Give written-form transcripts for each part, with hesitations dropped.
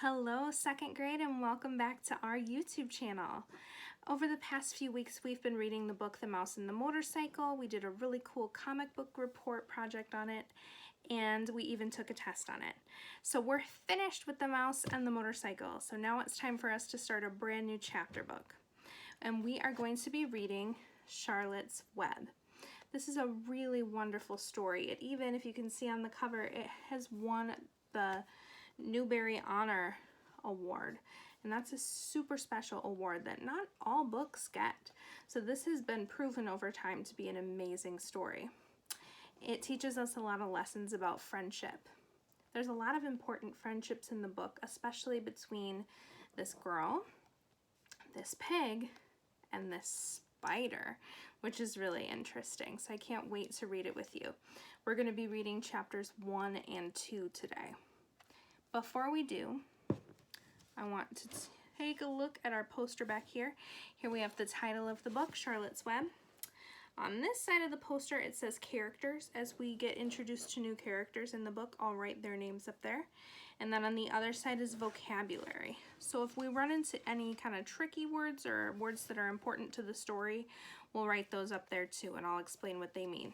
Hello, second grade, and welcome back to our YouTube channel. Over the past few weeks, we've been reading the book The Mouse and the Motorcycle. We did a really cool comic book report project on it, and we even took a test on it. So we're finished with The Mouse and the Motorcycle. So now it's time for us to start a brand new chapter book. And we are going to be reading Charlotte's Web. This is a really wonderful story. It even, if you can see on the cover, it has won the Newbery Honor Award, and that's a super special award that not all books get. So this has been proven over time to be an amazing story. It teaches us a lot of lessons about friendship. There's a lot of important friendships in the book, especially between this girl, this pig, and this spider, which is really interesting. So I can't wait to read it with you. We're going to be reading chapters 1 and 2 today. Before we do, I want to take a look at our poster back here. Here we have the title of the book, Charlotte's Web. On this side of the poster, it says characters. As we get introduced to new characters in the book, I'll write their names up there. And then on the other side is vocabulary. So if we run into any kind of tricky words or words that are important to the story, we'll write those up there too, and I'll explain what they mean.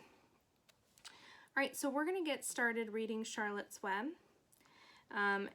All right, so we're going to get started reading Charlotte's Web.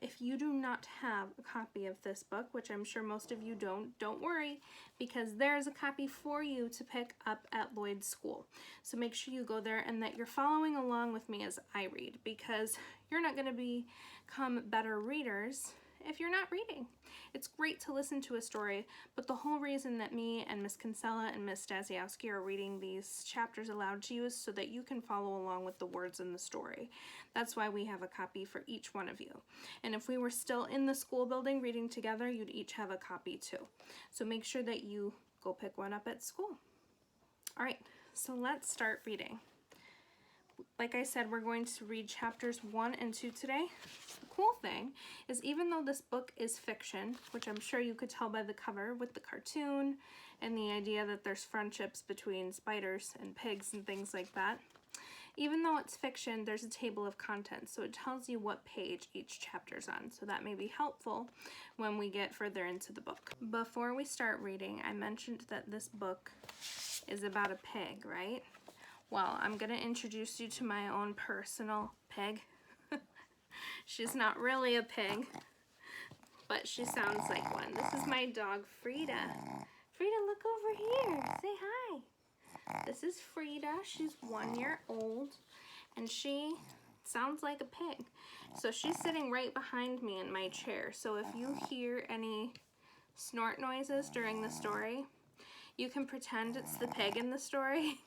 If you do not have a copy of this book, which I'm sure most of you don't worry, because there's a copy for you to pick up at Lloyd's School. So make sure you go there and that you're following along with me as I read, because you're not going to become better readers if you're not reading. It's great to listen to a story, but the whole reason that me and Miss Kinsella and Miss Stasiowski are reading these chapters aloud to you is so that you can follow along with the words in the story. That's why we have a copy for each one of you. And if we were still in the school building reading together, you'd each have a copy too. So make sure that you go pick one up at school. All right, so let's start reading. Like I said, we're going to read chapters 1 and 2 today. The cool thing is, even though this book is fiction, which I'm sure you could tell by the cover with the cartoon and the idea that there's friendships between spiders and pigs and things like that, even though it's fiction, there's a table of contents, so it tells you what page each chapter's on, so that may be helpful when we get further into the book. Before we start reading, I mentioned that this book is about a pig, right? Well, I'm going to introduce you to my own personal pig. She's not really a pig, but she sounds like one. This is my dog, Frieda. Frieda, look over here. Say hi. This is Frieda. She's 1 year old, and she sounds like a pig. So she's sitting right behind me in my chair. So if you hear any snort noises during the story, you can pretend it's the pig in the story,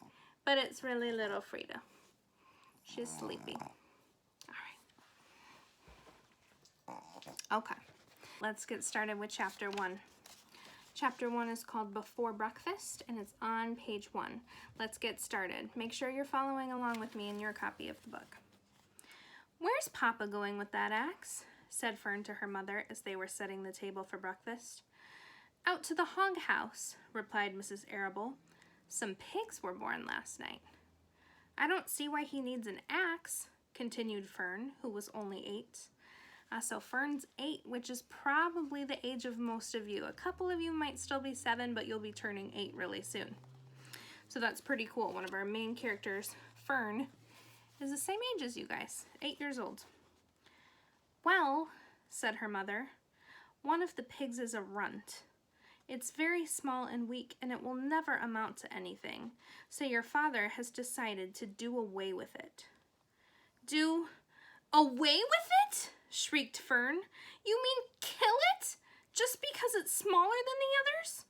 but it's really little Frieda. She's sleepy. All right. Okay, let's get started with chapter 1. Chapter 1 is called Before Breakfast, and it's on page 1. Let's get started. Make sure you're following along with me in your copy of the book. "Where's Papa going with that axe?" said Fern to her mother as they were setting the table for breakfast. "Out to the hog house," replied Mrs. Arable. "Some pigs were born last night." "I don't see why he needs an axe," continued Fern, who was only 8. So Fern's 8, which is probably the age of most of you. A couple of you might still be 7, but you'll be turning 8 really soon. So that's pretty cool. One of our main characters, Fern, is the same age as you guys, 8 years old. "Well," said her mother, "one of the pigs is a runt. It's very small and weak, and it will never amount to anything. So your father has decided to do away with it." "Do away with it?" shrieked Fern. "You mean kill it? Just because it's smaller than the others?"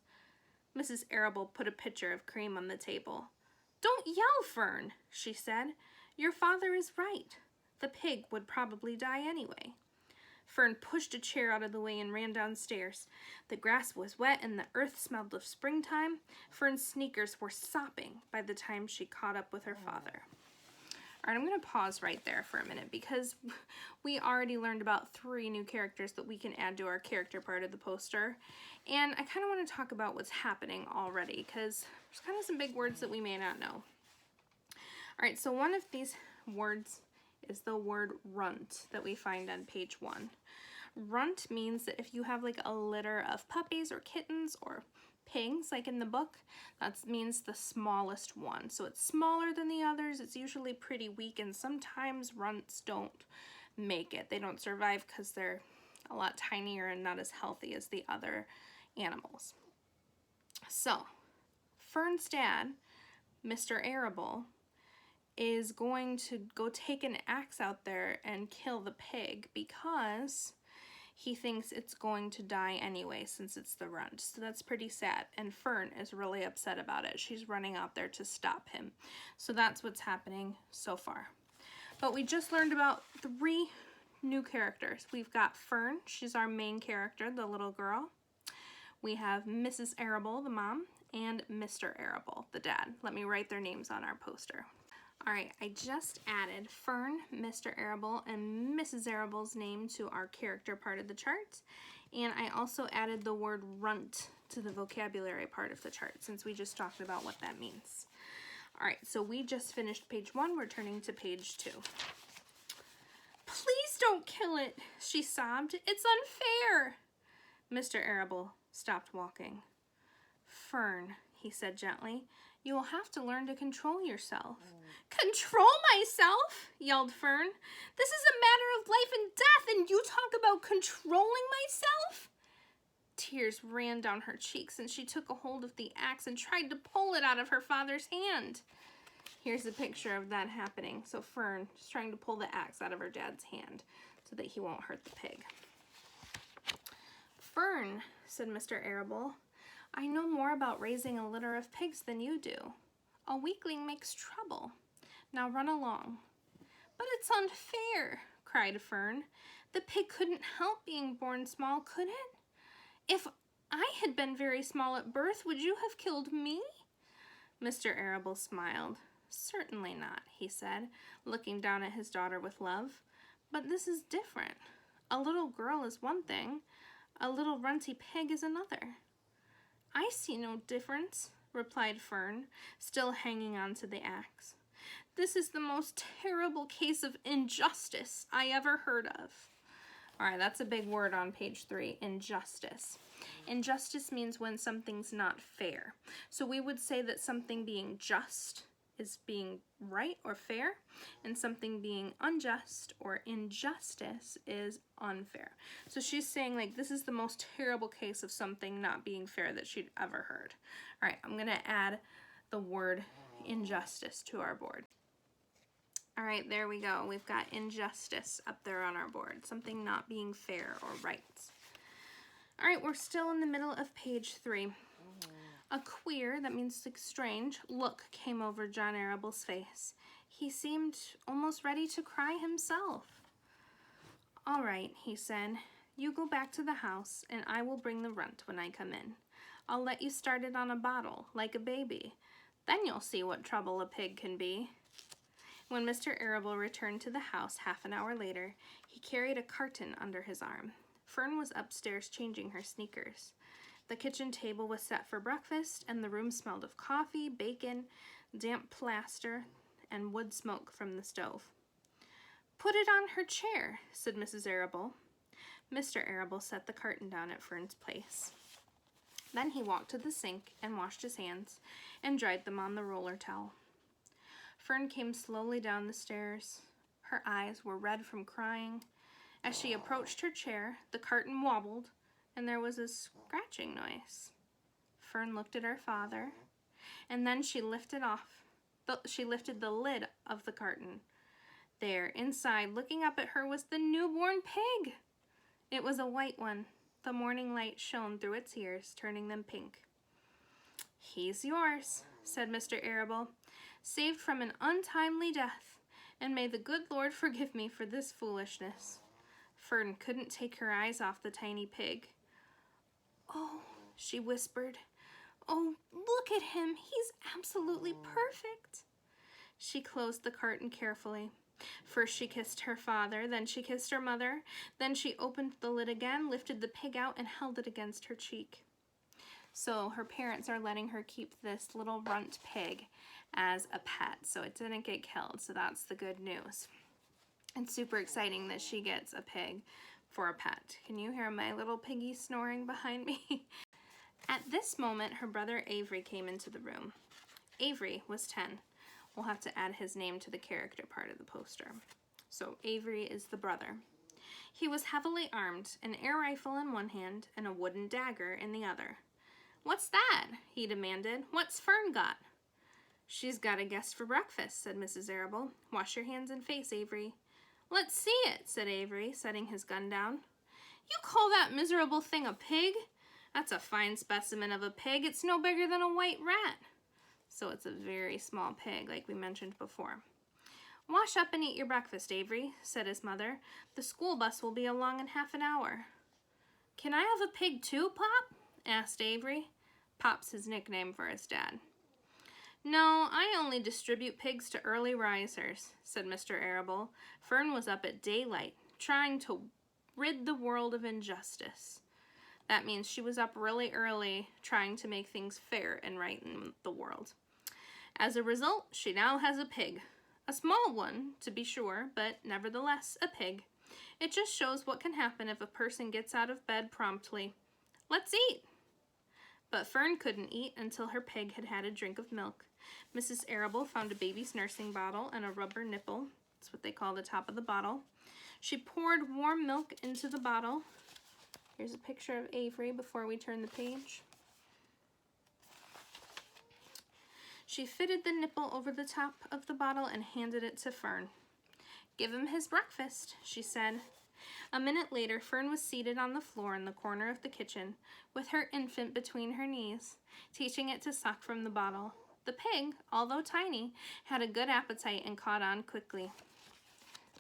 Mrs. Arable put a pitcher of cream on the table. "Don't yell, Fern," she said. "Your father is right. The pig would probably die anyway." Fern pushed a chair out of the way and ran downstairs. The grass was wet and the earth smelled of springtime. Fern's sneakers were sopping by the time she caught up with her father. All right, I'm going to pause right there for a minute because we already learned about 3 new characters that we can add to our character part of the poster. And I kind of want to talk about what's happening already because there's kind of some big words that we may not know. All right, so one of these words is the word runt that we find on page 1. Runt means that if you have like a litter of puppies or kittens or pigs, like in the book, that means the smallest one. So it's smaller than the others. It's usually pretty weak, and sometimes runts don't make it. They don't survive because they're a lot tinier and not as healthy as the other animals. So Fern's dad, Mr. Arable, is going to go take an axe out there and kill the pig because he thinks it's going to die anyway since it's the runt. So that's pretty sad. And Fern is really upset about it. She's running out there to stop him. So that's what's happening so far. But we just learned about 3 new characters. We've got Fern. She's our main character, the little girl. We have Mrs. Arable, the mom, and Mr. Arable, the dad. Let me write their names on our poster. All right, I just added Fern, Mr. Arable, and Mrs. Arable's name to our character part of the chart. And I also added the word runt to the vocabulary part of the chart, since we just talked about what that means. All right, so we just finished page 1. We're turning to page 2. Please don't kill it, she sobbed. It's unfair. Mr. Arable stopped walking. Fern, he said gently, you will have to learn to control yourself. Control myself? Yelled Fern. This is a matter of life and death, and you talk about controlling myself? Tears ran down her cheeks, and she took a hold of the axe and tried to pull it out of her father's hand. Here's a picture of that happening. So Fern is trying to pull the axe out of her dad's hand so that he won't hurt the pig. Fern, said Mr. Arable, I know more about raising a litter of pigs than you do. A weakling makes trouble. Now run along. But it's unfair, cried Fern. The pig couldn't help being born small, could it? If I had been very small at birth, would you have killed me? Mr. Arable smiled. Certainly not, he said, looking down at his daughter with love. But this is different. A little girl is one thing. A little runty pig is another. I see no difference, replied Fern, still hanging on to the axe. This is the most terrible case of injustice I ever heard of. All right, that's a big word on page 3, injustice. Injustice means when something's not fair. So we would say that something being just is being right or fair, and something being unjust or injustice is unfair. So she's saying, like, this is the most terrible case of something not being fair that she'd ever heard. All right, I'm going to add the word injustice to our board. All right, there we go. We've got injustice up there on our board, something not being fair or right. All right, we're still in the middle of page 3. A queer, that means like strange, look came over John Arable's face. He seemed almost ready to cry himself. All right, he said, you go back to the house and I will bring the runt when I come in. I'll let you start it on a bottle, like a baby. Then you'll see what trouble a pig can be. When Mr. Arable returned to the house half an hour later, he carried a carton under his arm. Fern was upstairs changing her sneakers. The kitchen table was set for breakfast, and the room smelled of coffee, bacon, damp plaster, and wood smoke from the stove. Put it on her chair, said Mrs. Arable. Mr. Arable set the carton down at Fern's place. Then he walked to the sink and washed his hands and dried them on the roller towel. Fern came slowly down the stairs. Her eyes were red from crying. As she approached her chair, the carton wobbled, and there was a scratching noise. Fern looked at her father, and then she lifted the lid of the carton. There, inside, looking up at her, was the newborn pig. It was a white one. The morning light shone through its ears, turning them pink. He's yours, said Mr. Arable, saved from an untimely death, and may the good Lord forgive me for this foolishness. Fern couldn't take her eyes off the tiny pig. Oh, she whispered. Oh, look at him. He's absolutely perfect. She closed the carton carefully. First she kissed her father, then she kissed her mother, then she opened the lid again, lifted the pig out, and held it against her cheek. So her parents are letting her keep this little runt pig as a pet, so it didn't get killed, so that's the good news. It's super exciting that she gets a pig for a pet. Can you hear my little piggy snoring behind me? At this moment, her brother Avery came into the room. Avery was 10. We'll have to add his name to the character part of the poster. So Avery is the brother. He was heavily armed, an air rifle in one hand and a wooden dagger in the other. "What's that?" he demanded. "What's Fern got?" "She's got a guest for breakfast," said Mrs. Arable. "Wash your hands and face, Avery." "Let's see it," said Avery, setting his gun down. "You call that miserable thing a pig? That's a fine specimen of a pig. It's no bigger than a white rat." So it's a very small pig, like we mentioned before. "Wash up and eat your breakfast, Avery," said his mother. "The school bus will be along in half an hour." "Can I have a pig too, Pop?" asked Avery. Pop's his nickname for his dad. "No, I only distribute pigs to early risers," said Mr. Arable. Fern was up at daylight, trying to rid the world of injustice. That means she was up really early, trying to make things fair and right in the world. As a result, she now has a pig. A small one, to be sure, but nevertheless a pig. It just shows what can happen if a person gets out of bed promptly. "Let's eat." But Fern couldn't eat until her pig had had a drink of milk. Mrs. Arable found a baby's nursing bottle and a rubber nipple. That's what they call the top of the bottle. She poured warm milk into the bottle. Here's a picture of Avery before we turn the page. She fitted the nipple over the top of the bottle and handed it to Fern. "Give him his breakfast," she said. A minute later, Fern was seated on the floor in the corner of the kitchen, with her infant between her knees, teaching it to suck from the bottle. The pig, although tiny, had a good appetite and caught on quickly.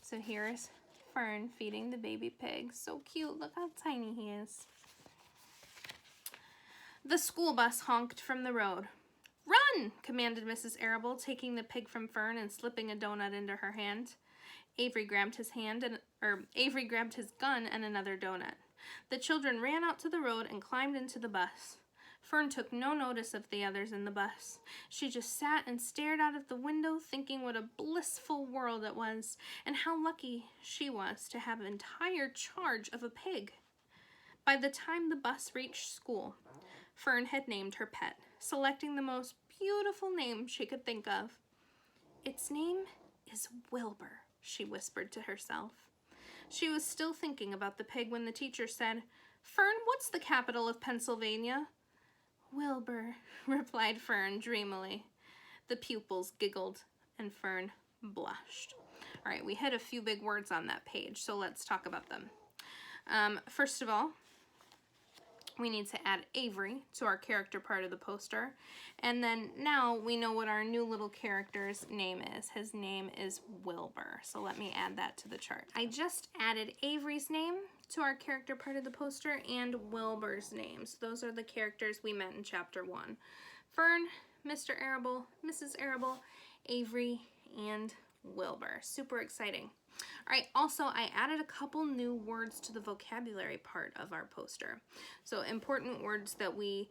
So here's Fern feeding the baby pig. So cute. Look how tiny he is. The school bus honked from the road. "Run!" commanded Mrs. Arable, taking the pig from Fern and slipping a donut into her hand. Avery grabbed his gun and another donut. The children ran out to the road and climbed into the bus. Fern took no notice of the others in the bus. She just sat and stared out of the window, thinking what a blissful world it was, and how lucky she was to have entire charge of a pig. By the time the bus reached school, Fern had named her pet, selecting the most beautiful name she could think of. "Its name is Wilbur," she whispered to herself. She was still thinking about the pig when the teacher said, "Fern, what's the capital of Pennsylvania?" "Wilbur," replied Fern dreamily. The pupils giggled and Fern blushed. All right, we hit a few big words on that page, so let's talk about them. First of all, we need to add Avery to our character part of the poster. And then now we know what our new little character's name is. His name is Wilbur. So let me add that to the chart. I just added Avery's name to our character part of the poster and Wilbur's name. So those are the characters we met in chapter 1. Fern, Mr. Arable, Mrs. Arable, Avery, and Wilbur. Super exciting. All right, also I added a couple new words to the vocabulary part of our poster. So important words that we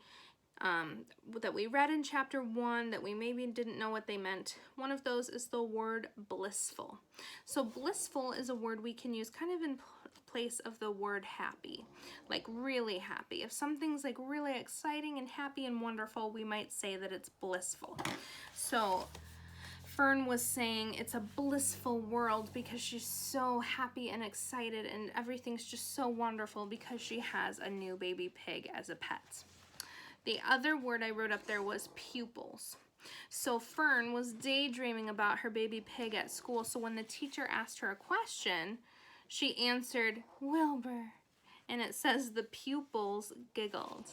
read in chapter 1 that we maybe didn't know what they meant. One of those is the word blissful. So blissful is a word we can use kind of in place of the word happy, like really happy. If something's like really exciting and happy and wonderful, we might say that it's blissful. So Fern was saying it's a blissful world because she's so happy and excited and everything's just so wonderful because she has a new baby pig as a pet. The other word I wrote up there was pupils. So Fern was daydreaming about her baby pig at school, so when the teacher asked her a question, she answered, "Wilbur," and it says the pupils giggled.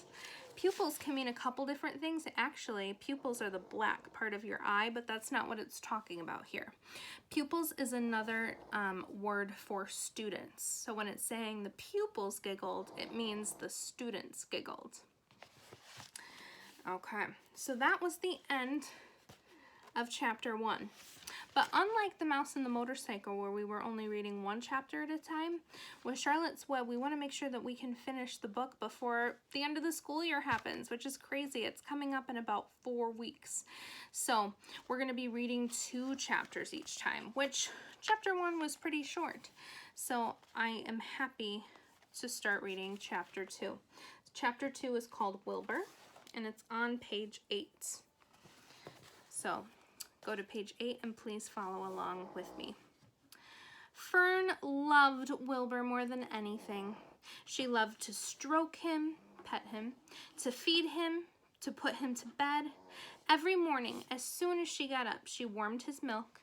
Pupils can mean a couple different things. Actually, pupils are the black part of your eye, but that's not what it's talking about here. Pupils is another word for students. So when it's saying the pupils giggled, it means the students giggled. Okay, so that was the end of chapter 1. But unlike The Mouse and the Motorcycle, where we were only reading one chapter at a time, with Charlotte's Web, we want to make sure that we can finish the book before the end of the school year happens, which is crazy. It's coming up in about 4 weeks. So we're going to be reading 2 chapters each time, which chapter 1 was pretty short. So I am happy to start reading chapter 2. Chapter 2 is called Wilbur, and it's on page 8. So go to page 8 and please follow along with me. Fern loved Wilbur more than anything. She loved to stroke him, pet him, to feed him, to put him to bed. Every morning, as soon as she got up, she warmed his milk,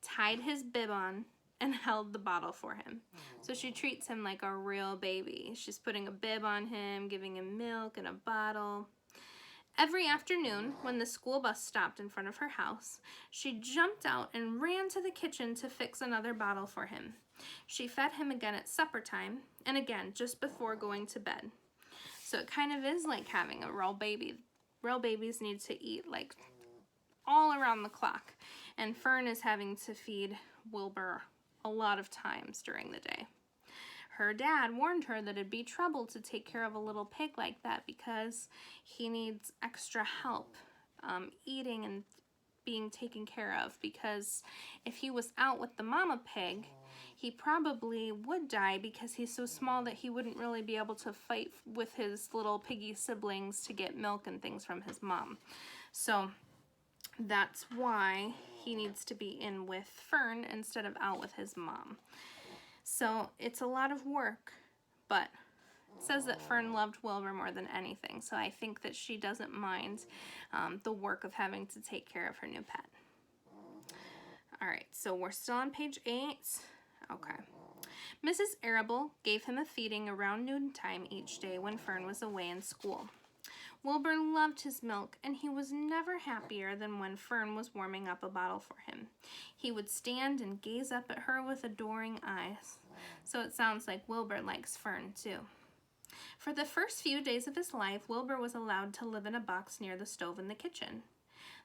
tied his bib on, and held the bottle for him. So she treats him like a real baby. She's putting a bib on him, giving him milk and a bottle. Every afternoon, when the school bus stopped in front of her house, she jumped out and ran to the kitchen to fix another bottle for him. She fed him again at supper time, and again just before going to bed. So it kind of is like having a real baby. Real babies need to eat like all around the clock, and Fern is having to feed Wilbur a lot of times during the day. Her dad warned her that it'd be trouble to take care of a little pig like that because he needs extra help eating and being taken care of, because if he was out with the mama pig, he probably would die because he's so small that he wouldn't really be able to fight with his little piggy siblings to get milk and things from his mom. So that's why he needs to be in with Fern instead of out with his mom. So it's a lot of work, but it says that Fern loved Wilbur more than anything. So I think that she doesn't mind the work of having to take care of her new pet. All right, so we're still on page 8. Okay. Mrs. Arable gave him a feeding around noontime each day when Fern was away in school. Wilbur loved his milk, and he was never happier than when Fern was warming up a bottle for him. He would stand and gaze up at her with adoring eyes. So it sounds like Wilbur likes Fern, too. For the first few days of his life, Wilbur was allowed to live in a box near the stove in the kitchen.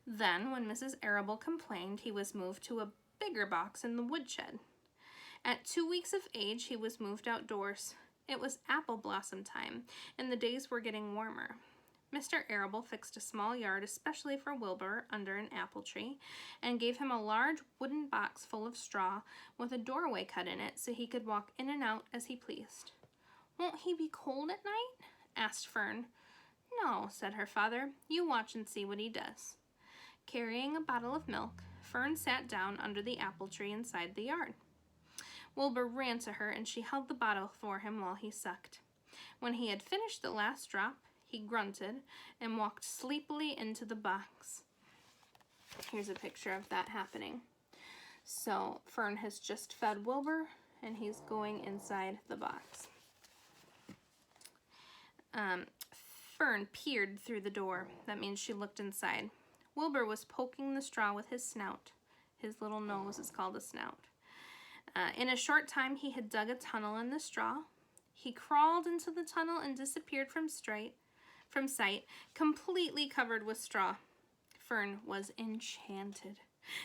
Then, when Mrs. Arable complained, he was moved to a bigger box in the woodshed. At 2 weeks of age, he was moved outdoors. It was apple blossom time, and the days were getting warmer. Mr. Arable fixed a small yard especially for Wilbur under an apple tree and gave him a large wooden box full of straw with a doorway cut in it so he could walk in and out as he pleased. "Won't he be cold at night?" asked Fern. "No," said her father. "You watch and see what he does." Carrying a bottle of milk, Fern sat down under the apple tree inside the yard. Wilbur ran to her and she held the bottle for him while he sucked. When he had finished the last drop, he grunted and walked sleepily into the box. Here's a picture of that happening. So Fern has just fed Wilbur and he's going inside the box. Fern peered through the door. That means she looked inside. Wilbur was poking the straw with his snout. His little nose is called a snout. In a short time, he had dug a tunnel in the straw. He crawled into the tunnel and disappeared from sight, completely covered with straw. Fern was enchanted.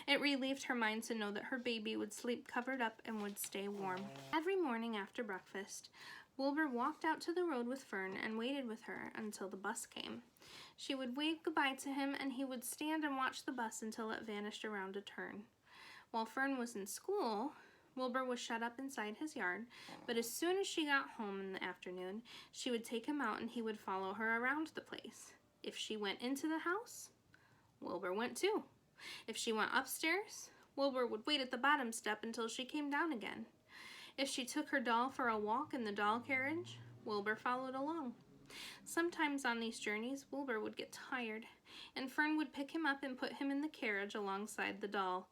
It relieved her mind to know that her baby would sleep covered up and would stay warm. Every morning after breakfast, Wilbur walked out to the road with Fern and waited with her until the bus came. She would wave goodbye to him and he would stand and watch the bus until it vanished around a turn. While Fern was in school, Wilbur was shut up inside his yard, but as soon as she got home in the afternoon, she would take him out and he would follow her around the place. If she went into the house, Wilbur went too. If she went upstairs, Wilbur would wait at the bottom step until she came down again. If she took her doll for a walk in the doll carriage, Wilbur followed along. Sometimes on these journeys, Wilbur would get tired, and Fern would pick him up and put him in the carriage alongside the doll.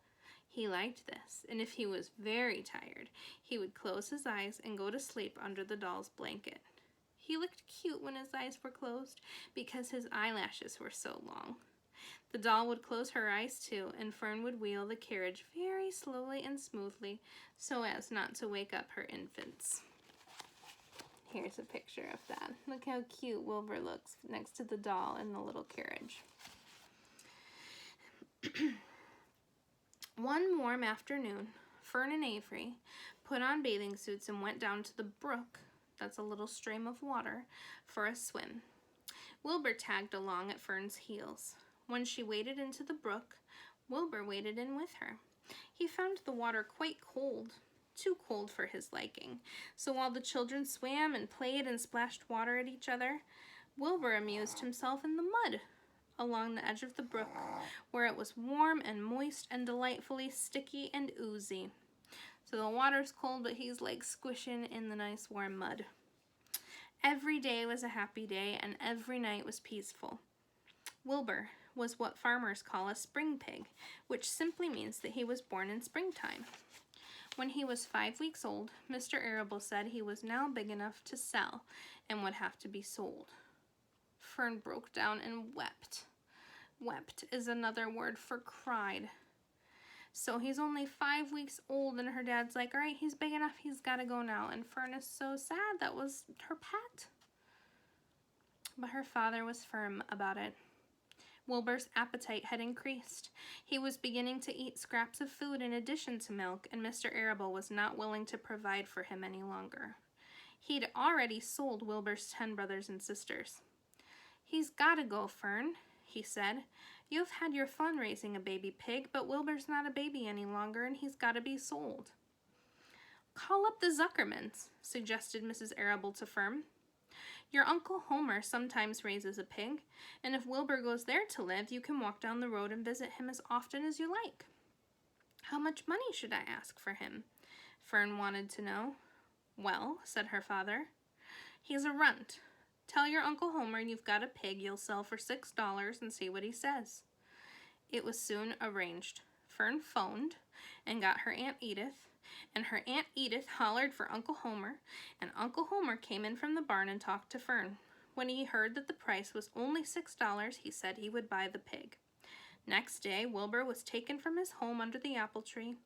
He liked this, and if he was very tired, he would close his eyes and go to sleep under the doll's blanket. He looked cute when his eyes were closed because his eyelashes were so long. The doll would close her eyes too, and Fern would wheel the carriage very slowly and smoothly so as not to wake up her infants. Here's a picture of that. Look how cute Wilbur looks next to the doll in the little carriage. One warm afternoon, Fern and Avery put on bathing suits and went down to the brook, that's a little stream of water, for a swim. Wilbur tagged along at Fern's heels. When she waded into the brook, Wilbur waded in with her. He found the water quite cold. too cold for his liking. So while the children swam and played and splashed water at each other, Wilbur amused himself in the mud along the edge of the brook, where it was warm and moist and delightfully sticky and oozy. So the water's cold, but he's like squishing in the nice warm mud. Every day was a happy day, and every night was peaceful. Wilbur was what farmers call a spring pig, which simply means that he was born in springtime. When he was 5 weeks old, Mr. Arable said he was now big enough to sell and would have to be sold. Fern broke down and wept. Wept is another word for cried. So he's only 5 weeks old, and her dad's like, all right, he's big enough, he's got to go now. And Fern is so sad. That was her pet. But her father was firm about it. Wilbur's appetite had increased. He was beginning to eat scraps of food in addition to milk, and Mr. Arable was not willing to provide for him any longer. He'd already sold Wilbur's 10 brothers and sisters. He's got to go, Fern, he said. You've had your fun raising a baby pig, but Wilbur's not a baby any longer, and he's got to be sold. Call up the Zuckermans, suggested Mrs. Arable to Fern. Your Uncle Homer sometimes raises a pig, and if Wilbur goes there to live, you can walk down the road and visit him as often as you like. How much money should I ask for him? Fern wanted to know. Well, said her father, he's a runt. Tell your Uncle Homer you've got a pig you'll sell for $6 and see what he says. It was soon arranged. Fern phoned and got her Aunt Edith, and her Aunt Edith hollered for Uncle Homer, and Uncle Homer came in from the barn and talked to Fern. When he heard that the price was only $6, he said he would buy the pig. Next day, Wilbur was taken from his home under the apple tree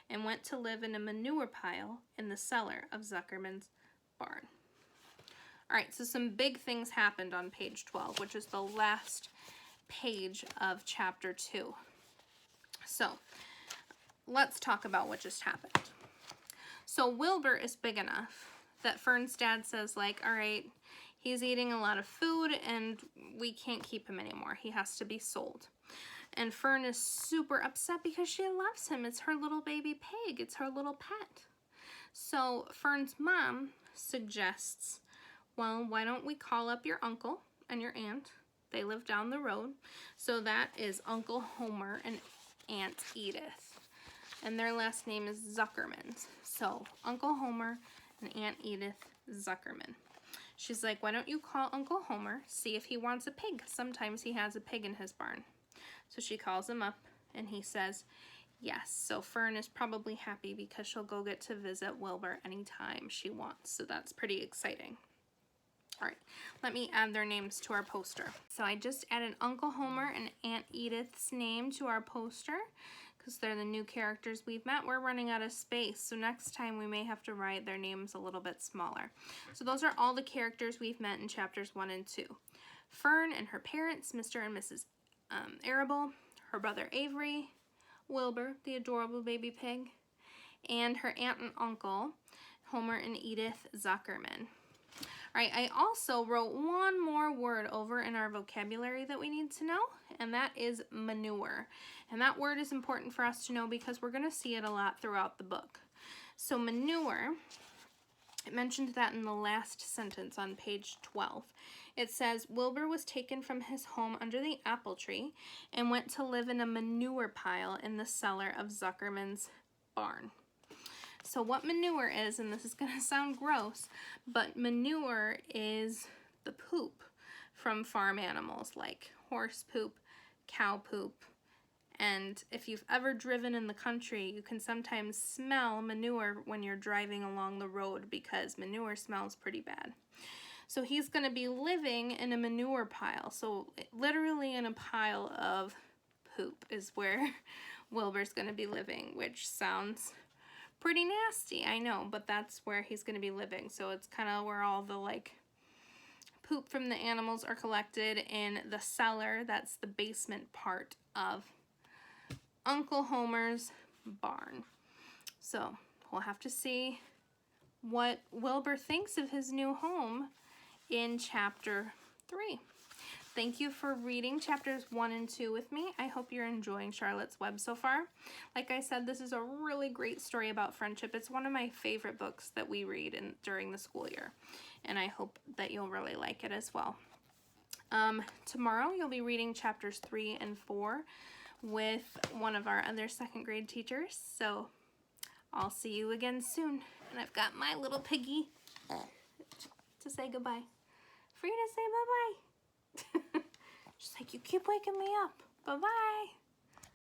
and went to live in a manure pile in the cellar of Zuckerman's barn. All right, so some big things happened on page 12, which is the last page of chapter 2. So let's talk about what just happened. So Wilbur is big enough that Fern's dad says, like, all right, he's eating a lot of food and we can't keep him anymore. He has to be sold. And Fern is super upset because she loves him. It's her little baby pig. It's her little pet. So Fern's mom suggests, well, why don't we call up your uncle and your aunt? They live down the road. So that is Uncle Homer and Aunt Edith. And their last name is Zuckerman. So Uncle Homer and Aunt Edith Zuckerman. She's like, why don't you call Uncle Homer, see if he wants a pig. Sometimes he has a pig in his barn. So she calls him up and he says, yes. So Fern is probably happy because she'll go get to visit Wilbur anytime she wants. So that's pretty exciting. All right, let me add their names to our poster. So I just added Uncle Homer and Aunt Edith's name to our poster because they're the new characters we've met. We're running out of space, so next time we may have to write their names a little bit smaller. So those are all the characters we've met in chapters 1 and 2. Fern and her parents, Mr. and Mrs. Arable, her brother Avery, Wilbur, the adorable baby pig, and her aunt and uncle, Homer and Edith Zuckerman. All right, I also wrote one more word over in our vocabulary that we need to know, and that is manure. And that word is important for us to know because we're going to see it a lot throughout the book. So manure, it mentioned that in the last sentence on page 12. It says, Wilbur was taken from his home under the apple tree and went to live in a manure pile in the cellar of Zuckerman's barn. So what manure is, and this is going to sound gross, but manure is the poop from farm animals like horse poop, cow poop, and if you've ever driven in the country, you can sometimes smell manure when you're driving along the road because manure smells pretty bad. So he's going to be living in a manure pile, so literally in a pile of poop is where Wilbur's going to be living, which sounds pretty nasty, I know, but that's where he's going to be living. So it's kind of where all the like poop from the animals are collected in the cellar. That's the basement part of Uncle Homer's barn. So we'll have to see what Wilbur thinks of his new home in chapter 3. Thank you for reading chapters 1 and 2 with me. I hope you're enjoying Charlotte's Web so far. Like I said, this is a really great story about friendship. It's one of my favorite books that we read during the school year, and I hope that you'll really like it as well. Tomorrow you'll be reading chapters 3 and 4 with one of our other second grade teachers, so I'll see you again soon. And I've got my little piggy to say goodbye. Frieda, say bye-bye. She's like, you keep waking me up. Bye-bye.